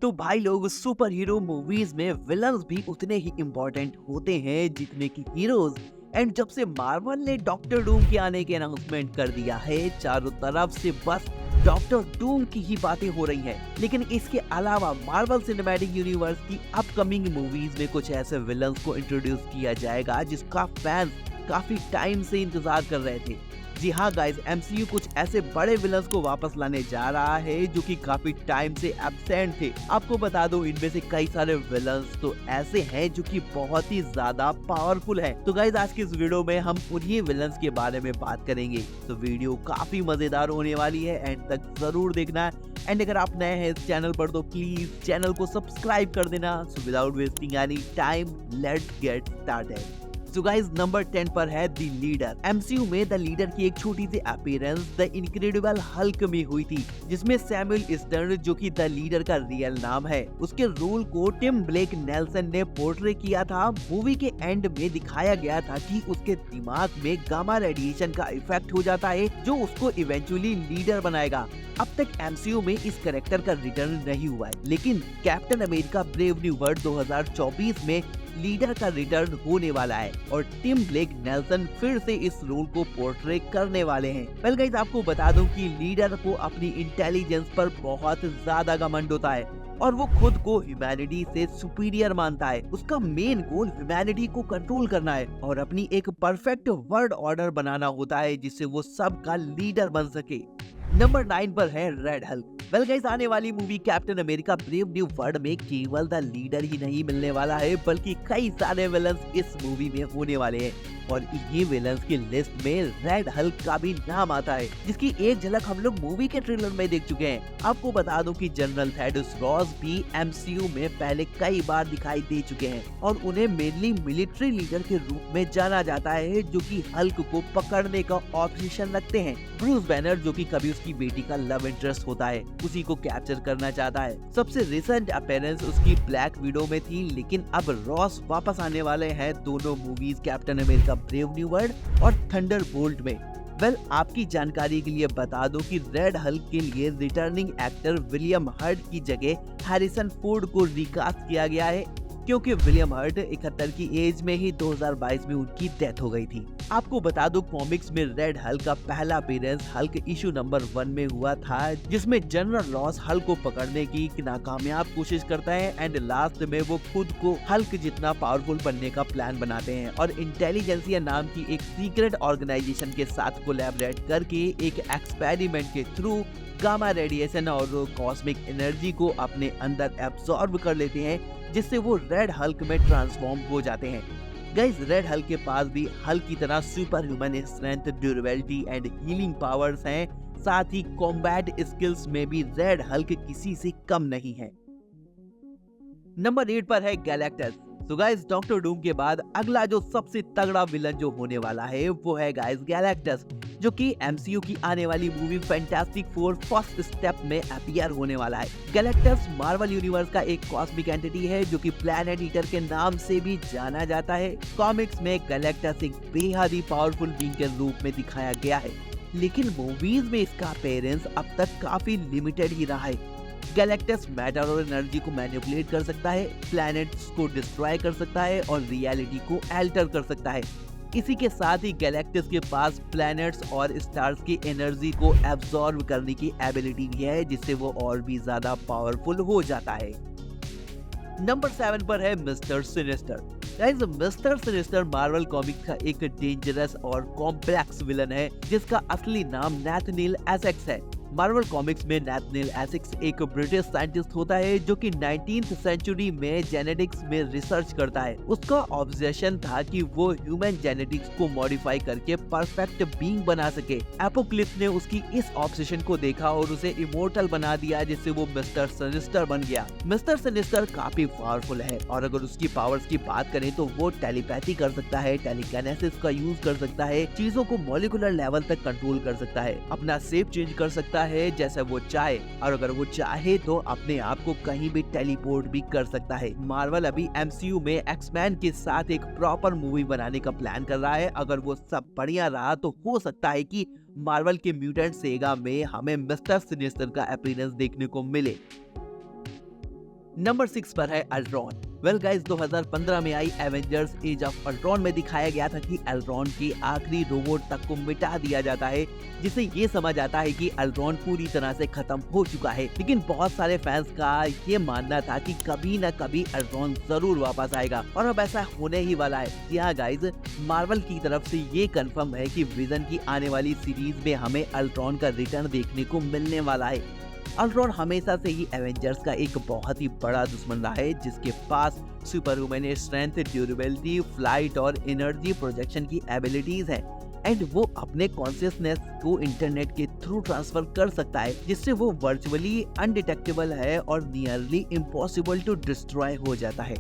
तो भाई लोग सुपर हीरो मूवीज में विलन्स भी उतने ही इम्पोर्टेंट होते हैं जितने कि हीरोज। एंड जब से मार्वल ने डॉक्टर डूम के आने की अनाउंसमेंट कर दिया है, चारों तरफ से बस डॉक्टर डूम की ही बातें हो रही हैं। लेकिन इसके अलावा मार्वल सिनेमैटिक यूनिवर्स की अपकमिंग मूवीज में कुछ ऐसे विलन्स को इंट्रोड्यूस किया जाएगा जिसका फैंस काफी टाइम से इंतजार कर रहे थे। जी हाँ गाइस, एमसीयू कुछ ऐसे बड़े विलन्स को वापस लाने जा रहा है जो कि काफी टाइम से एब्सेंट थे। आपको बता दो, इनमें से कई सारे विलन्स तो ऐसे हैं जो कि बहुत ही ज्यादा पावरफुल हैं। तो गाइस, आज की इस वीडियो में हम उन्हीं विलन्स के बारे में बात करेंगे। तो वीडियो काफी मजेदार होने वाली है, एंड तक जरूर देखना। एंड अगर आप नए हैं इस चैनल पर तो प्लीज चैनल को सब्सक्राइब कर देना। So without wasting any time, let's get started. So guys, number 10 पर है द लीडर। एमसीयू में द लीडर की एक छोटी सी अपीयरेंस द इनक्रेडिबल हल्क में हुई थी, जिसमें सैमुअल ईस्टर्न, जो कि द लीडर का रियल नाम है, उसके रोल को टिम ब्लेक नेल्सन ने पोर्ट्रे किया था। मूवी के एंड में दिखाया गया था कि उसके दिमाग में गामा रेडिएशन का इफेक्ट हो जाता है जो उसको इवेंचुअली लीडर बनाएगा। अब तक एमसीयू में इस कैरेक्टर का रिटर्न नहीं हुआ है, लेकिन captain America brave new world 2024 में लीडर का रिटर्न होने वाला है और टिम ब्लेक नेल्सन फिर से इस रोल को पोर्ट्रे करने वाले हैं। वेल गाइस, आपको बता दूं कि लीडर को अपनी इंटेलिजेंस पर बहुत ज्यादा घमंड होता है और वो खुद को ह्यूमैनिटी से सुपीरियर मानता है। उसका मेन गोल ह्यूमैनिटी को कंट्रोल करना है और अपनी एक परफेक्ट वर्ल्ड ऑर्डर बनाना होता है जिससे वो सबका लीडर बन सके। नंबर 9 पर है रेड हल्क। वेल गाइस, आने वाली movie captain America brave new world में केवल द लीडर ही नहीं मिलने वाला है, बल्कि कई सारे विलन्स इस मूवी में होने वाले हैं और इन्हीं विलन्स की लिस्ट में रेड हल्क का भी नाम आता है, जिसकी एक झलक हम लोग मूवी के ट्रेलर में देख चुके हैं। आपको बता दूं कि जनरल थेडोस रॉस भी एमसीयू में पहले कई बार दिखाई दे चुके हैं और उन्हें मेनली मिलिट्री लीडर के रूप में जाना जाता है, जो कि हल्क को पकड़ने का ऑब्सेशन रखते हैं। ब्रूस बैनर, जो कि कभी उसकी बेटी का लव इंटरेस्ट होता है, उसी को कैप्चर करना चाहता है। सबसे रिसेंट अपीयरेंस उसकी ब्लैक विडो में थी, लेकिन अब रॉस वापस आने वाले हैं दोनों movies captain America brave new world और थंडरबोल्ट में। वेल, आपकी जानकारी के लिए बता दो कि रेड हल्क के लिए रिटर्निंग एक्टर विलियम हर्ट की जगह हैरिसन फोर्ड को रिकास्ट किया गया है, क्योंकि विलियम हर्ट 71 की एज में ही 2022 में उनकी डेथ हो गई थी। आपको बता दो, कॉमिक्स में रेड हल्क का पहला अपीयरेंस हल्क इशू नंबर 1 में हुआ था, जिसमें जनरल रॉस हल्क को पकड़ने की नाकामयाब कोशिश करता है एंड लास्ट में वो खुद को हल्क जितना पावरफुल बनने का प्लान बनाते हैं और इंटेलिजेंसिया नाम की एक सीक्रेट ऑर्गेनाइजेशन के साथ कोलैबोरेट करके एक एक्सपेरिमेंट के थ्रू गामा रेडिएशन और कॉस्मिक एनर्जी को अपने अंदर एब्सॉर्ब कर लेते हैं, जिससे वो रेड हल्क में ट्रांसफॉर्म हो जाते हैं। गाइस, रेड हल्क के पास भी हल्क की तरह super human strength, durability and healing powers हैं। साथ ही कॉम्बैट स्किल्स में भी रेड हल्क किसी से कम नहीं है। नंबर 8 पर है गैलेक्टस। तो गाइस, डॉक्टर डूम के बाद अगला जो सबसे तगड़ा विलन जो होने वाला है वो है गाइस गैलेक्टस, जो कि एमसीयू की आने वाली movie fantastic four first step में अपीयर होने वाला है। गैलेक्टस मार्वल यूनिवर्स का एक कॉस्मिक एंटिटी है जो कि प्लैनेट ईटर के नाम से भी जाना जाता है। कॉमिक्स में गैलेक्टस एक बेहद ही पावरफुल बीइंग के रूप में दिखाया गया है, लेकिन मूवीज में इसका अपीयरेंस अब तक काफी लिमिटेड ही रहा है। गैलेक्टस मैटर और एनर्जी को मैनिपुलेट कर सकता है, प्लैनेट्स को डिस्ट्रॉय कर सकता है और रियलिटी को अल्टर कर सकता है। इसी के साथ ही गैलेक्टस के पास प्लैनेट्स और स्टार्स की एनर्जी को एब्सॉर्ब करने की एबिलिटी भी है, जिससे वो और भी ज्यादा पावरफुल हो जाता है। नंबर 7 पर है mister sinister. Guys, mister sinister Marvel comics का एक डेंजरस और कॉम्प्लेक्स विलन है जिसका असली नाम नैथनिएल एसेक्स है। मार्वल कॉमिक्स में नैथनिएल एसेक्स एक ब्रिटिश साइंटिस्ट होता है जो कि 19th सेंचुरी में जेनेटिक्स में रिसर्च करता है। उसका ऑब्सेशन था कि वो ह्यूमन जेनेटिक्स को मॉडिफाई करके परफेक्ट बीइंग बना सके। एपोक्लिप्स ने उसकी इस ऑब्सेशन को देखा और उसे इमोर्टल बना दिया, जिससे वो मिस्टर सिनिस्टर बन गया। मिस्टर सिनिस्टर काफी पावरफुल है और अगर उसकी पावर्स की बात करें तो वो टेलीपैथी कर सकता है, टेलीकाइनेसिस का यूज कर सकता है, चीजों को मॉलिक्यूलर लेवल तक कंट्रोल कर सकता है, अपना शेप चेंज कर सकता है जैसा वो चाहे, और अगर वो चाहे तो अपने आप को कहीं भी टेलीपोर्ट भी कर सकता है। मार्वल अभी एमसीयू में एक्समैन के साथ एक प्रॉपर मूवी बनाने का प्लान कर रहा है। अगर वो सब बढ़िया रहा तो हो सकता है कि मार्वल के म्यूटेंट सेगा में हमें मिस्टर सिनिस्टर का अपीयरेंस देखने को मिले। नंबर 6 पर है अल्ट्रॉन। वेल गाइस, 2015 में आई एवेंजर्स एज ऑफ अल्ट्रॉन में दिखाया गया था कि अल्ट्रॉन के आखिरी रोबोट तक को मिटा दिया जाता है, जिससे ये समझ आता है कि अल्ट्रॉन पूरी तरह से खत्म हो चुका है। लेकिन बहुत सारे फैंस का ये मानना था कि कभी न कभी अल्ट्रॉन जरूर वापस आएगा, और अब ऐसा होने ही वाला है। जी हाँ गाइस, मार्वल की तरफ से ये कंफर्म है कि विजन की आने वाली सीरीज में हमें अल्ट्रॉन का रिटर्न देखने को मिलने वाला है। अल्ट्रॉन हमेशा से ही एवेंजर्स का एक बहुत ही बड़ा दुश्मन रहा है, जिसके पास super human strength, durability, flight और एनर्जी प्रोजेक्शन की एबिलिटीज है, एंड वो अपने कॉन्शियसनेस को इंटरनेट के थ्रू ट्रांसफर कर सकता है, जिससे वो वर्चुअली अनडिटेक्टेबल है और नियरली इम्पॉसिबल टू डिस्ट्रॉय हो जाता है।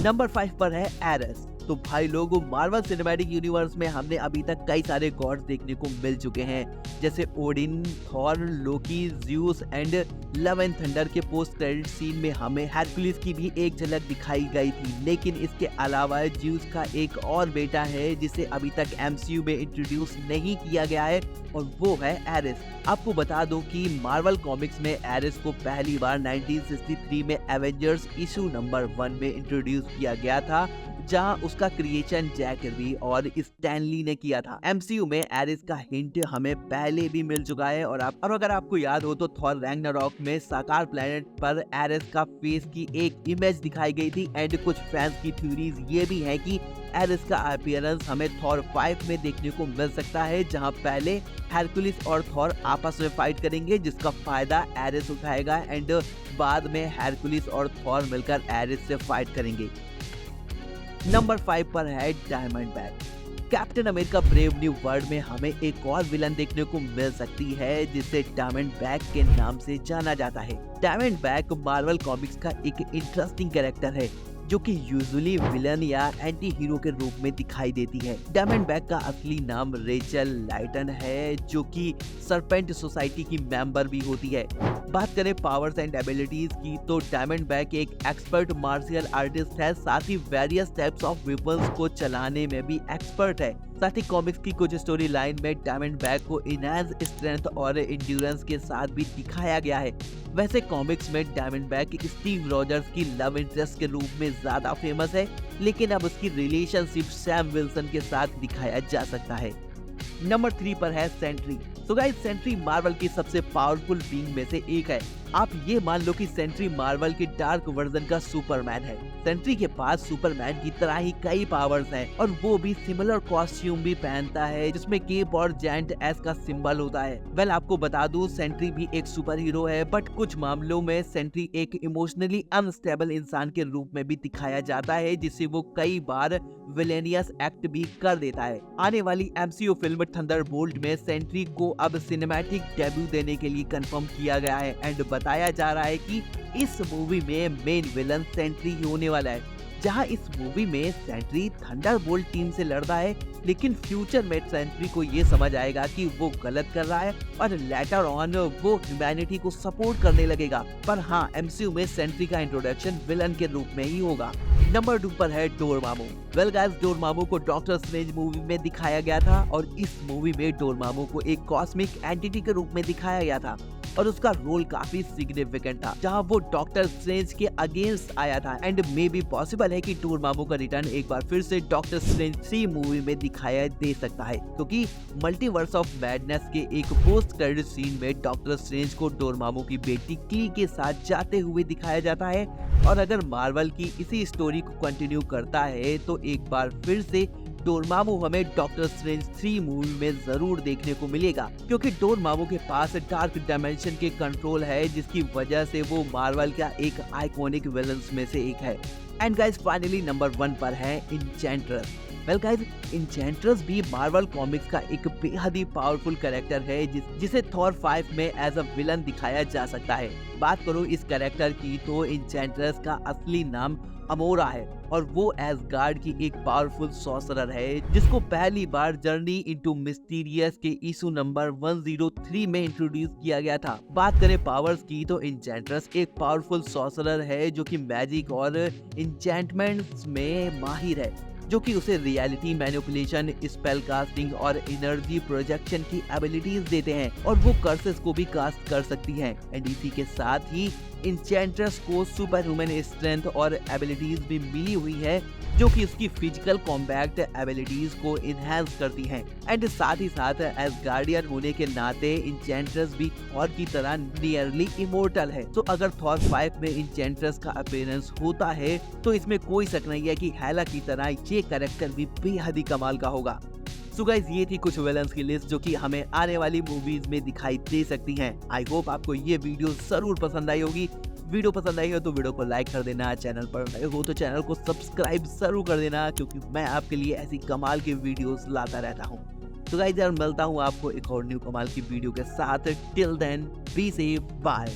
नंबर 5 पर है एरेस। तो भाई लोगों, मार्वल सिनेमैटिक यूनिवर्स में हमने अभी तक कई सारे गॉड्स देखने को मिल चुके हैं, जैसे Odin, Thor, Loki, Zeus and love and thunder के पोस्ट क्रेडिट सीन में हमें हेरकुलिस की भी एक झलक दिखाई गई थी। लेकिन इसके अलावा ज़्यूस का एक और बेटा है जिसे अभी तक MCU में इंट्रोड्यूस नहीं किया गया है, और वो है एरिस। आपको बता दूं कि मार्वल कॉमिक्स में एरिस को पहली बार 1963 में एवेंजर्स इशू नंबर 1 में इंट्रोड्यूस किया गया था, जहां उसका क्रिएशन जैक कर्बी और स्टैनली ने किया था। MCU में एरिस का हिंट हमें पहले भी मिल चुका है, और अगर आपको याद हो तो थॉर रैग्नारॉक में साकार प्लेनेट पर एरिस का फेस की एक इमेज दिखाई गई थी, एंड कुछ फैंस की थ्योरीज ये भी है कि एरिस का अपीयरेंस हमें थॉर 5 में देखने को मिल सकता है, जहां पहले हेरकुलिस और थॉर आपस में फाइट करेंगे, जिसका फायदा एरिस उठाएगा, एंड बाद में हेरकुलिस और थॉर मिलकर एरिस से फाइट करेंगे। नंबर 5 पर है diamond bag. Captain America brave new world में हमें एक और विलन देखने को मिल सकती है, जिसे डायमंड बैग के नाम से जाना जाता है। डायमंड बैग मार्वल कॉमिक्स का एक इंटरेस्टिंग कैरेक्टर है, जो कि यूजुअली विलन या एंटी हीरो के रूप में दिखाई देती है। डायमंड बैग का असली नाम रेचल लाइटन है, जो कि सरपेंट सोसाइटी की मेंबर भी होती है। बात करें पावर्स एंड एबिलिटीज की, तो डायमंड बैग एक एक्सपर्ट मार्शियल आर्टिस्ट है, साथ ही वेरियस टाइप्स ऑफ वेपन्स को चलाने में भी एक्सपर्ट है। साथ ही कॉमिक्स की कुछ स्टोरी लाइन में डायमंड बैग को इनहैंस स्ट्रेंथ और एंड्योरेंस के साथ भी दिखाया गया है। वैसे कॉमिक्स में डायमंड बैग स्टीव रॉजर्स की लव इंटरेस्ट के रूप में ज्यादा फेमस है, लेकिन अब उसकी रिलेशनशिप सैम विल्सन के साथ दिखाया जा सकता है। नंबर 3 पर है सेंट्री। तो गाइस, सेंट्री मार्वल की सबसे पावरफुल बीइंग में से एक है। आप ये मान लो कि सेंट्री मार्वल के डार्क वर्जन का सुपरमैन है। सेंट्री के पास सुपरमैन की तरह ही कई पावर्स हैं, और वो भी सिमिलर कॉस्ट्यूम भी पहनता है, जिसमें केप और जायंट एस का सिंबल होता है। वेल, आपको बता दूं, सेंट्री भी एक सुपर हीरो है, बट कुछ मामलों में सेंट्री एक इमोशनली अनस्टेबल इंसान के रूप में भी दिखाया जाता है, जिससे वो कई बार विलेनियस एक्ट भी कर देता है। आने वाली MCU फिल्म थंडरबोल्ट में सेंट्री को अब सिनेमैटिक डेब्यू देने के लिए कंफर्म किया गया है, एंड बताया जा रहा है कि इस मूवी में मेन विलन सेंट्री ही होने वाला है। जहां इस मूवी में सेंट्री थंडरबोल्ट टीम से लड़ता है, लेकिन फ्यूचर में सेंट्री को ये समझ आएगा कि वो गलत कर रहा है, और लेटर ऑन वो ह्यूमैनिटी को सपोर्ट करने लगेगा। पर हाँ, MCU में सेंट्री का इंट्रोडक्शन विलन के रूप में ही होगा। नंबर 2 पर है डोरमामू। वेल गाइस, डोरमामू को डॉक्टर स्ट्रेंज मूवी में दिखाया गया था, और इस मूवी में डोरमामू को एक कॉस्मिक एंटिटी के रूप में दिखाया गया था, और उसका रोल काफी सिग्निफिकेंट था, जहां वो डॉक्टर स्ट्रेंज के अगेंस्ट आया था। एंड मे बी पॉसिबल है कि डोरमामू का रिटर्न एक बार फिर से डॉक्टर स्ट्रेंज 3 मूवी में दिखाया दे सकता है, क्योंकि मल्टीवर्स ऑफ मैडनेस के एक पोस्ट क्रेडिट सीन में डॉक्टर स्ट्रेंज को डोरमामू की बेटी क्ली के साथ जाते हुए दिखाया जाता है। और अगर मार्वल की इसी स्टोरी को कंटिन्यू करता है, तो एक बार फिर से डोरमामू हमें डॉक्टर स्ट्रेंज 3 मूवी में जरूर देखने को मिलेगा, क्योंकि डोरमामू के पास डार्क डायमेंशन के कंट्रोल है, जिसकी वजह से वो मार्वल का एक आइकॉनिक विलन्स में से एक है। एंड गाइस, फाइनली नंबर 1 पर है इंचेंट्रस। वेल गाइस, इंचेंट्रस भी मार्वल कॉमिक्स का एक बेहद ही पावरफुल कैरेक्टर है, जिसे थॉर 5 में एज अ विलन दिखाया जा सकता है। बात करो इस कैरेक्टर की, तो इंचेंट्रस का असली नाम अमोरा है, और वो एसगार्ड की एक पावरफुल सॉर्सरर है, जिसको पहली बार जर्नी इनटू मिस्टीरियस के इशू नंबर 103 में इंट्रोड्यूस किया गया था। बात करें पावर्स की, तो इंचेंट्रस एक पावरफुल सॉर्सरर है, जो कि मैजिक और इंचेंटमेंट्स में माहिर है, जो कि उसे रियलिटी मैनिपुलेशन, स्पेल कास्टिंग और एनर्जी प्रोजेक्शन की एबिलिटीज देते हैं और वो कर्सेस को भी कास्ट कर सकती है। एंड इसी के साथ ही इंचेंट्रेस को सुपर ह्यूमन स्ट्रेंथ और एबिलिटीज भी मिली हुई है जो कि उसकी फिजिकल कॉम्बैट एबिलिटीज को इनहेंस करती हैं। एंड साथ ही साथ एज गार्डियन होने के नाते इंचेंट्रेस भी थॉर की तरह नियरली इमोर्टल है। तो अगर थॉर 5 में इंचेंट्रेस का अपीयरेंस होता है तो इसमें कोई शक नहीं है कि हेला की तरह ये कैरेक्टर भी बेहद ही कमाल का होगा। सो गाइस, ये थी कुछ विलन्स की लिस्ट जो कि हमें आने वाली मूवीज में दिखाई दे सकती हैं। आई होप आपको ये वीडियो जरूर पसंद आई होगी। वीडियो पसंद आई हो तो वीडियो को लाइक कर देना, चैनल पर नए हो तो चैनल को सब्सक्राइब जरूर कर देना, क्योंकि मैं आपके लिए ऐसी कमाल की वीडियोस लाता रहता हूँ। तो गाइस यार, मिलता हूँ आपको एक और न्यू कमाल की वीडियो के साथ। Till then be safe, bye.